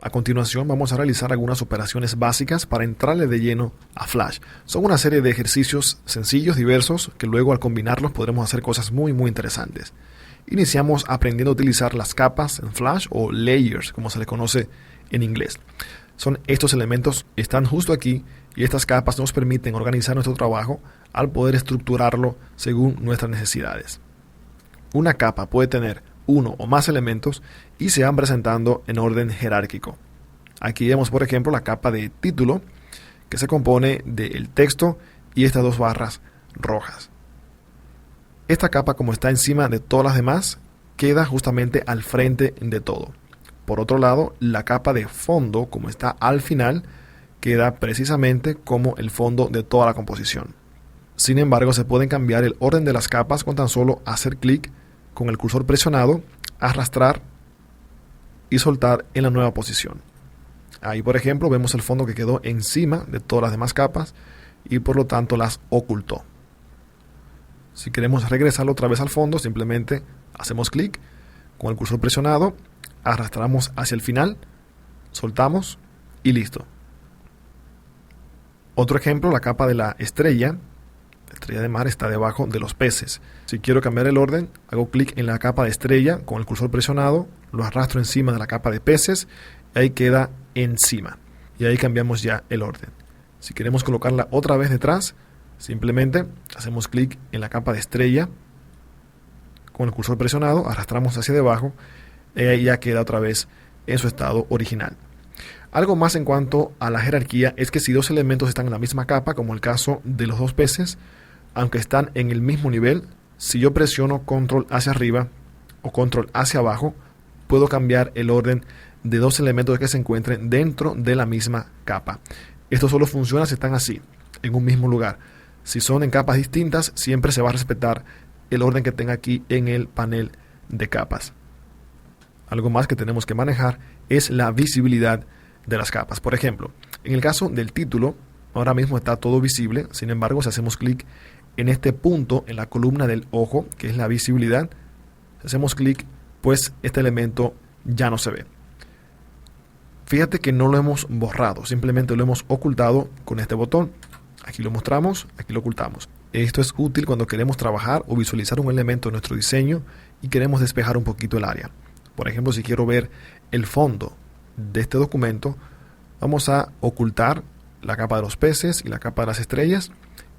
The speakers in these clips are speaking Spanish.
A continuación vamos a realizar algunas operaciones básicas para entrarle de lleno a Flash. Son una serie de ejercicios sencillos, diversos, que luego al combinarlos podremos hacer cosas muy interesantes. Iniciamos aprendiendo a utilizar las capas en Flash o layers, como se le conoce en inglés. Son estos elementos que están justo aquí y estas capas nos permiten organizar nuestro trabajo al poder estructurarlo según nuestras necesidades. Una capa puede tener uno o más elementos y se van presentando en orden jerárquico. Aquí vemos, por ejemplo, la capa de título, que se compone del texto y estas dos barras rojas. Esta capa, como está encima de todas las demás, queda justamente al frente de todo. Por otro lado, la capa de fondo, como está al final, queda precisamente como el fondo de toda la composición. Sin embargo, se pueden cambiar el orden de las capas con tan solo hacer clic con el cursor presionado, arrastrar y soltar en la nueva posición. Ahí, por ejemplo, vemos el fondo que quedó encima de todas las demás capas y por lo tanto las ocultó. Si queremos regresarlo otra vez al fondo, simplemente hacemos clic con el cursor presionado, arrastramos hacia el final, soltamos y listo. Otro ejemplo, la capa de la estrella. La estrella de mar está debajo de los peces. Si quiero cambiar el orden, hago clic en la capa de estrella con el cursor presionado, lo arrastro encima de la capa de peces y ahí queda encima. Y ahí cambiamos ya el orden. Si queremos colocarla otra vez detrás, simplemente hacemos clic en la capa de estrella con el cursor presionado, arrastramos hacia debajo y ahí ya queda otra vez en su estado original. Algo más en cuanto a la jerarquía es que si dos elementos están en la misma capa, como el caso de los dos peces, aunque están en el mismo nivel, si yo presiono control hacia arriba o control hacia abajo, puedo cambiar el orden de dos elementos que se encuentren dentro de la misma capa. Esto solo funciona si están así, en un mismo lugar. Si son en capas distintas, siempre se va a respetar el orden que tenga aquí en el panel de capas. Algo más que tenemos que manejar es la visibilidad de las capas. Por ejemplo, en el caso del título, ahora mismo está todo visible. Sin embargo, si hacemos clic en este punto en la columna del ojo, que es la visibilidad, si hacemos clic, pues este elemento ya no se ve. Fíjate que no lo hemos borrado, simplemente lo hemos ocultado con este botón. Aquí lo mostramos, aquí lo ocultamos. Esto es útil cuando queremos trabajar o visualizar un elemento en nuestro diseño y queremos despejar un poquito el área. Por ejemplo, si quiero ver el fondo de este documento, vamos a ocultar la capa de los peces y la capa de las estrellas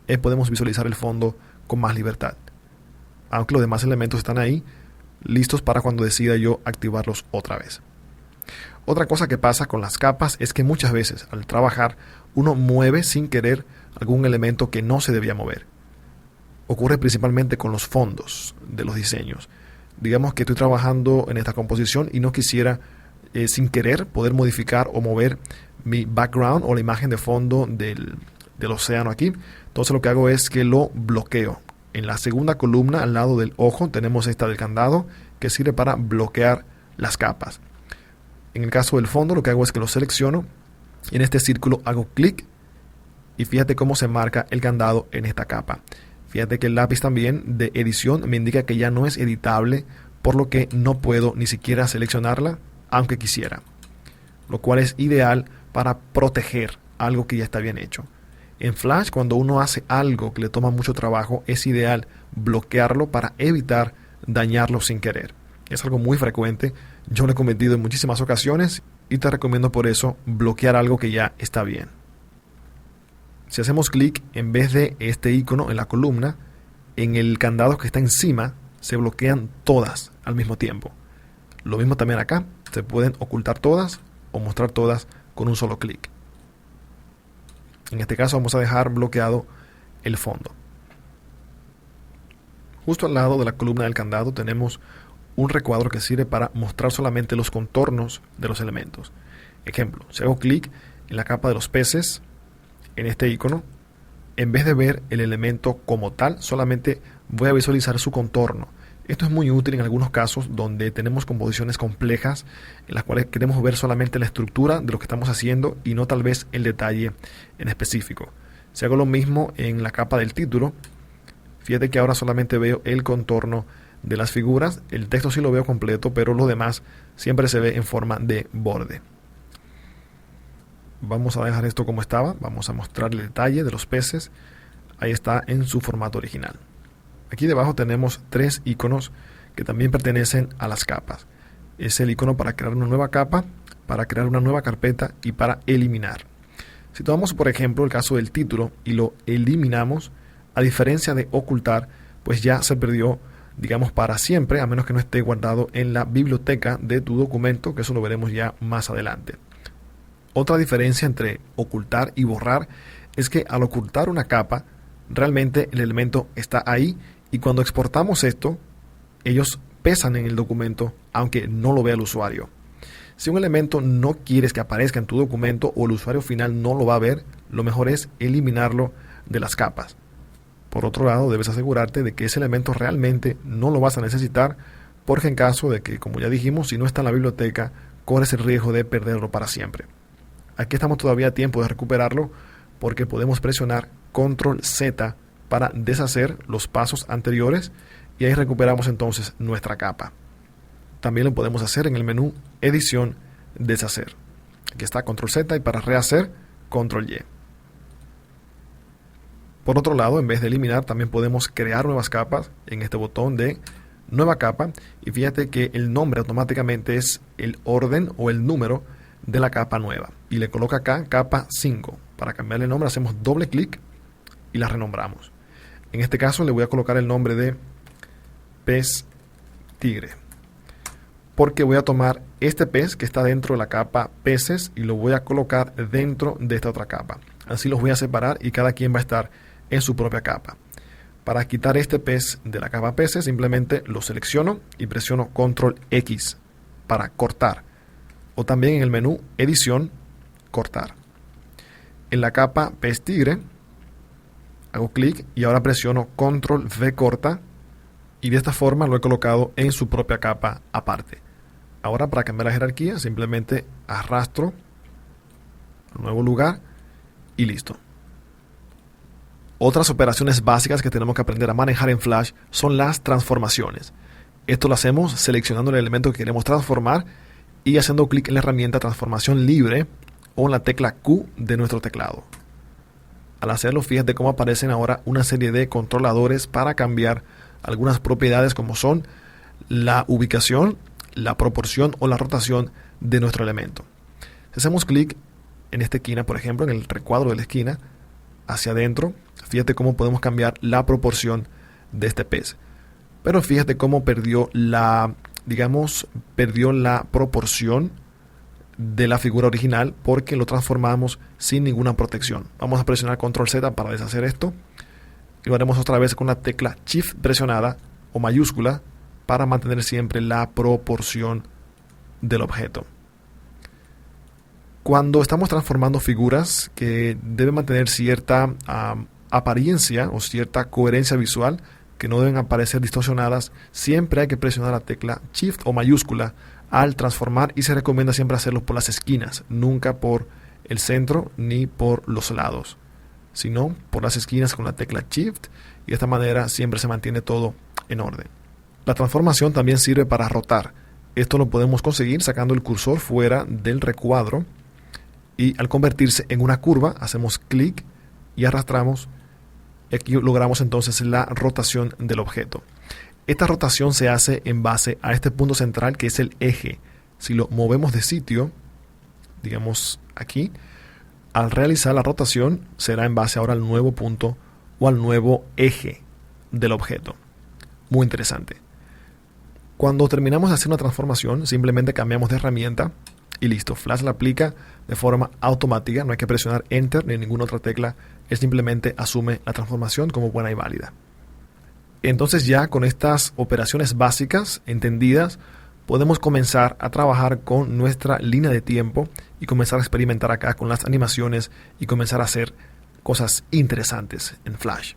y podemos visualizar el fondo con más libertad. Aunque los demás elementos están ahí, listos para cuando decida yo activarlos otra vez. Otra cosa que pasa con las capas es que muchas veces al trabajar uno mueve sin querer algún elemento que no se debía mover. Ocurre principalmente con los fondos de los diseños. Digamos que estoy trabajando en esta composición y no quisiera sin querer poder modificar o mover mi background o la imagen de fondo del océano aquí. Entonces lo que hago es que lo bloqueo. En la segunda columna al lado del ojo tenemos esta del candado que sirve para bloquear las capas. En el caso del fondo lo que hago es que lo selecciono y en este círculo hago clic y fíjate cómo se marca el candado en esta capa. Fíjate que el lápiz también de edición me indica que ya no es editable, por lo que no puedo ni siquiera seleccionarla aunque quisiera, lo cual es ideal para proteger algo que ya está bien hecho. En Flash, cuando uno hace algo que le toma mucho trabajo, es ideal bloquearlo para evitar dañarlo sin querer. Es algo muy frecuente, yo lo he cometido en muchísimas ocasiones y te recomiendo por eso bloquear algo que ya está bien. Si hacemos clic en vez de este icono en la columna, en el candado que está encima se bloquean todas al mismo tiempo. Lo mismo también acá, se pueden ocultar todas o mostrar todas con un solo clic. En este caso vamos a dejar bloqueado el fondo. Justo al lado de la columna del candado tenemos un recuadro que sirve para mostrar solamente los contornos de los elementos. Ejemplo, si hago clic en la capa de los peces, en este icono, en vez de ver el elemento como tal, solamente voy a visualizar su contorno. Esto es muy útil en algunos casos donde tenemos composiciones complejas en las cuales queremos ver solamente la estructura de lo que estamos haciendo y no tal vez el detalle en específico. Si hago lo mismo en la capa del título, fíjate que ahora solamente veo el contorno de las figuras, el texto sí lo veo completo, pero lo demás siempre se ve en forma de borde. Vamos a dejar esto como estaba. Vamos a mostrar el detalle de los peces. Ahí está en su formato original. Aquí debajo tenemos 3 iconos que también pertenecen a las capas. Es el icono para crear una nueva capa, para crear una nueva carpeta y para eliminar. Si tomamos por ejemplo el caso del título y lo eliminamos, a diferencia de ocultar, pues ya se perdió, digamos, para siempre, a menos que no esté guardado en la biblioteca de tu documento, que eso lo veremos ya más adelante. Otra diferencia entre ocultar y borrar es que al ocultar una capa, realmente el elemento está ahí y cuando exportamos esto, ellos pesan en el documento, aunque no lo vea el usuario. Si un elemento no quieres que aparezca en tu documento o el usuario final no lo va a ver, lo mejor es eliminarlo de las capas. Por otro lado, debes asegurarte de que ese elemento realmente no lo vas a necesitar, porque en caso de que, como ya dijimos, si no está en la biblioteca, corres el riesgo de perderlo para siempre. Aquí estamos todavía a tiempo de recuperarlo, porque podemos presionar Control Z para deshacer los pasos anteriores y ahí recuperamos entonces nuestra capa. También lo podemos hacer en el menú Edición, Deshacer. Aquí está Control Z y para rehacer, Control Y. Por otro lado, en vez de eliminar, también podemos crear nuevas capas en este botón de Nueva capa y fíjate que el nombre automáticamente es el orden o el número de la capa nueva. Y le coloca acá capa 5. Para cambiarle el nombre hacemos doble clic y la renombramos. En este caso le voy a colocar el nombre de pez tigre, porque voy a tomar este pez que está dentro de la capa peces y lo voy a colocar dentro de esta otra capa. Así los voy a separar y cada quien va a estar en su propia capa. Para quitar este pez de la capa peces simplemente lo selecciono y presiono Control X para cortar, o también en el menú Edición, Cortar. En la capa pez tigre hago clic y ahora presiono Control V corta y de esta forma lo he colocado en su propia capa aparte. Ahora para cambiar la jerarquía simplemente arrastro al nuevo lugar y listo. Otras operaciones básicas que tenemos que aprender a manejar en Flash son las transformaciones. Esto lo hacemos seleccionando el elemento que queremos transformar y haciendo clic en la herramienta Transformación Libre o en la tecla Q de nuestro teclado. Al hacerlo, fíjate cómo aparecen ahora una serie de controladores para cambiar algunas propiedades como son la ubicación, la proporción o la rotación de nuestro elemento. Si hacemos clic en esta esquina, por ejemplo, en el recuadro de la esquina, hacia adentro, fíjate cómo podemos cambiar la proporción de este pez. Pero fíjate cómo perdió la proporción de la figura original porque lo transformamos sin ninguna protección. Vamos a presionar Control Z para deshacer esto. Y lo haremos otra vez con la tecla Shift presionada o mayúscula para mantener siempre la proporción del objeto. Cuando estamos transformando figuras que deben mantener cierta apariencia o cierta coherencia visual, que no deben aparecer distorsionadas, siempre hay que presionar la tecla Shift o mayúscula al transformar y se recomienda siempre hacerlo por las esquinas, nunca por el centro ni por los lados, sino por las esquinas con la tecla Shift y de esta manera siempre se mantiene todo en orden. La transformación también sirve para rotar. Esto lo podemos conseguir sacando el cursor fuera del recuadro y al convertirse en una curva hacemos clic y arrastramos y aquí logramos entonces la rotación del objeto. Esta rotación se hace en base a este punto central que es el eje. Si lo movemos de sitio, digamos aquí, al realizar la rotación será en base ahora al nuevo punto o al nuevo eje del objeto. Muy interesante. Cuando terminamos de hacer una transformación, simplemente cambiamos de herramienta y listo. Flash la aplica de forma automática, no hay que presionar Enter ni ninguna otra tecla, él simplemente asume la transformación como buena y válida. Entonces ya con estas operaciones básicas entendidas, podemos comenzar a trabajar con nuestra línea de tiempo y comenzar a experimentar acá con las animaciones y comenzar a hacer cosas interesantes en Flash.